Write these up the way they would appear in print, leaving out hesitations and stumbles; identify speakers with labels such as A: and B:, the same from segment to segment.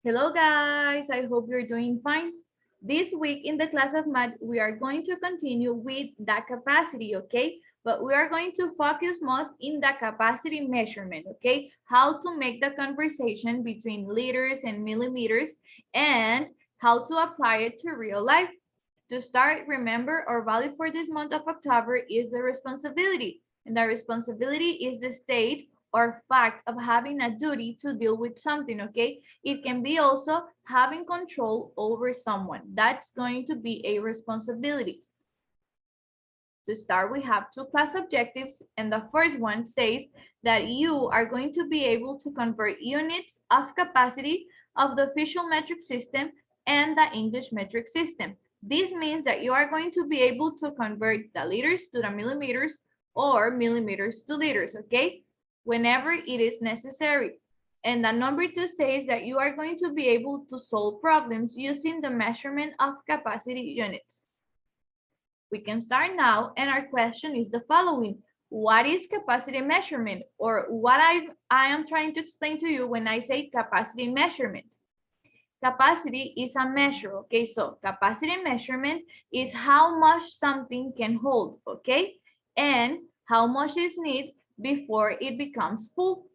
A: Hello guys, I hope you're doing fine. This week in the class of math, we are going to continue with the capacity, okay? But we are going to focus most in the capacity measurement, okay? How to make the conversation between liters and millimeters and how to apply it to real life. To start, remember our value for this month of October is the responsibility. And the responsibility is the state or fact of having a duty to deal with something, okay? It can be also having control over someone. That's going to be a responsibility. To start, we have two class objectives, and the first one says that you are going to be able to convert units of capacity of the official metric system and the English metric system. This means that you are going to be able to convert the liters to the millimeters or millimeters to liters, okay? Whenever it is necessary. And the number two says that you are going to be able to solve problems using the measurement of capacity units. We can start now, and our question is the following. What is capacity measurement? Or what I am trying to explain to you when I say capacity measurement. Capacity is a measure, okay? So capacity measurement is how much something can hold, okay? And how much is needed before it becomes full.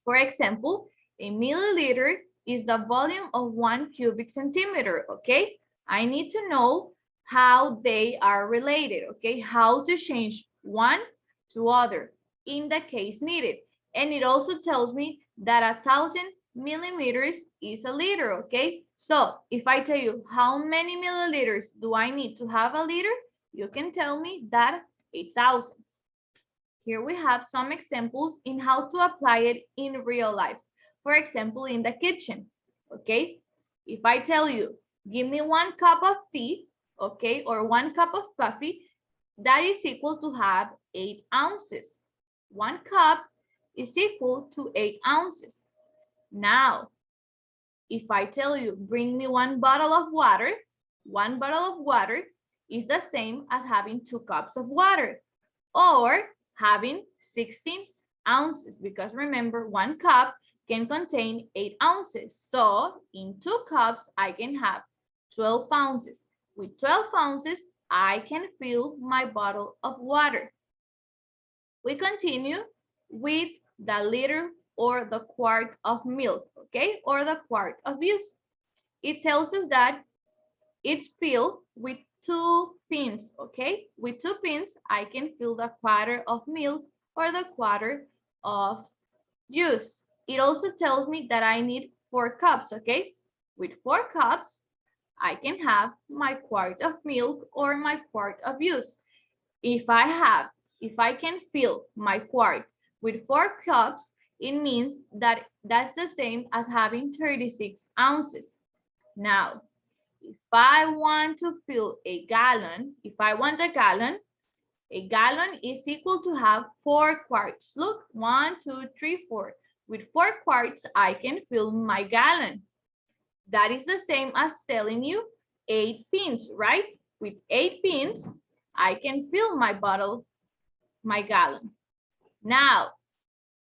A: For example, a milliliter is the volume of 1 cubic centimeter, okay? I need to know how they are related, okay? How to change one to other in the case needed. And it also tells me that 1,000 millimeters is a liter, okay? So if I tell you how many milliliters do I need to have a liter, you can tell me that 1,000. Here we have some examples in how to apply it in real life. For example, in the kitchen, okay? If I tell you, give me 1 cup of tea, okay, or 1 cup of coffee, that is equal to have 8 ounces. 1 cup is equal to 8 ounces. Now, if I tell you, bring me 1 bottle of water, 1 bottle of water is the same as having 2 cups of water, or having 16 ounces, because remember, 1 cup can contain 8 ounces. So in 2 cups, I can have 12 ounces. With 12 ounces, I can fill my bottle of water. We continue with the liter or the quart of milk, okay, or the quart of juice. It tells us that it's filled with 2 pins, okay? With 2 pins, I can fill the quarter of milk or the quarter of juice. It also tells me that I need 4 cups, okay? With 4 cups, I can have my quart of milk or my quart of juice. If I can fill my quart with 4 cups, it means that that's the same as having 36 ounces. Now, if I want to fill a gallon, if I want a gallon is equal to have 4 quarts. Look, 1, 2, 3, 4. With 4 quarts, I can fill my gallon. That is the same as telling you 8 pins, right? With 8 pins, I can fill my bottle, my gallon. Now,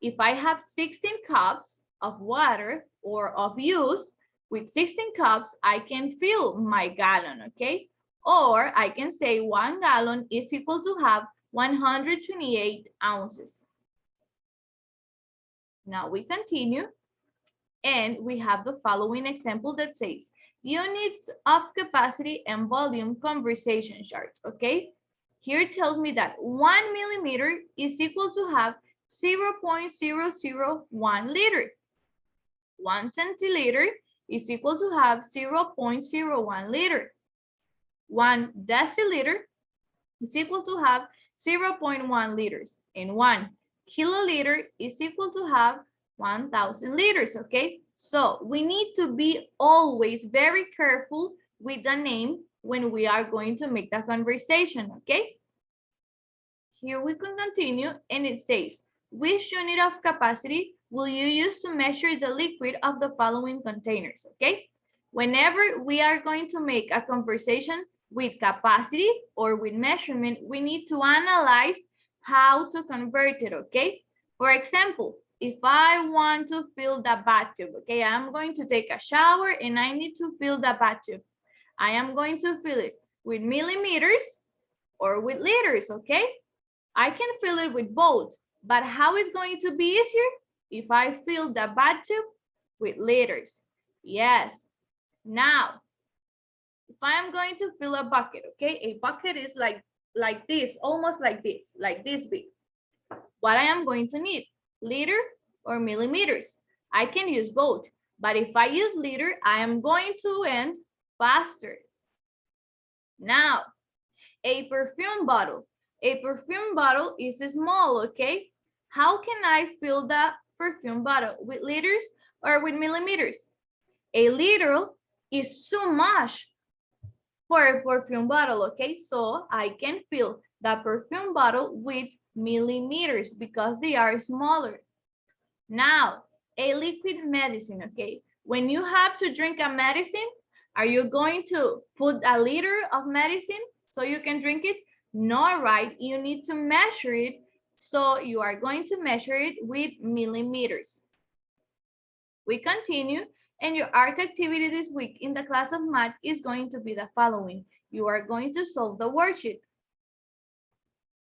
A: if I have 16 cups of water or of juice, with 16 cups, I can fill my gallon, okay? Or I can say 1 gallon is equal to have 128 ounces. Now we continue, and we have the following example that says, units of capacity and volume conversation chart, okay? Here it tells me that 1 millimeter is equal to have 0.001 liter. 1 centiliter is equal to have 0.01 liter. 1 deciliter is equal to have 0.1 liters. And 1 kiloliter is equal to have 1,000 liters, okay? So we need to be always very careful with the name when we are going to make the conversation, okay? Here we can continue, and it says, which unit of capacity will you use to measure the liquid of the following containers, okay? Whenever we are going to make a conversation with capacity or with measurement, we need to analyze how to convert it, okay? For example, if I want to fill the bathtub, okay, I'm going to take a shower and I need to fill the bathtub. I am going to fill it with millimeters or with liters, okay? I can fill it with both, but how is going to be easier? If I fill the bathtub with liters. Yes. Now, if I am going to fill a bucket, okay? A bucket is like this, almost like this big. What I am going to need, liter or millimeters. I can use both, but if I use liter, I am going to end faster. Now, a perfume bottle. A perfume bottle is small, okay? How can I fill the perfume bottle? With liters or with millimeters? A liter is too much for a perfume bottle, okay? So I can fill the perfume bottle with millimeters because they are smaller. Now, a liquid medicine, okay? When you have to drink a medicine, are you going to put a liter of medicine so you can drink it? No, right? You need to measure it. So you are going to measure it with millimeters. We continue, and your art activity this week in the class of math is going to be the following. You are going to solve the worksheet.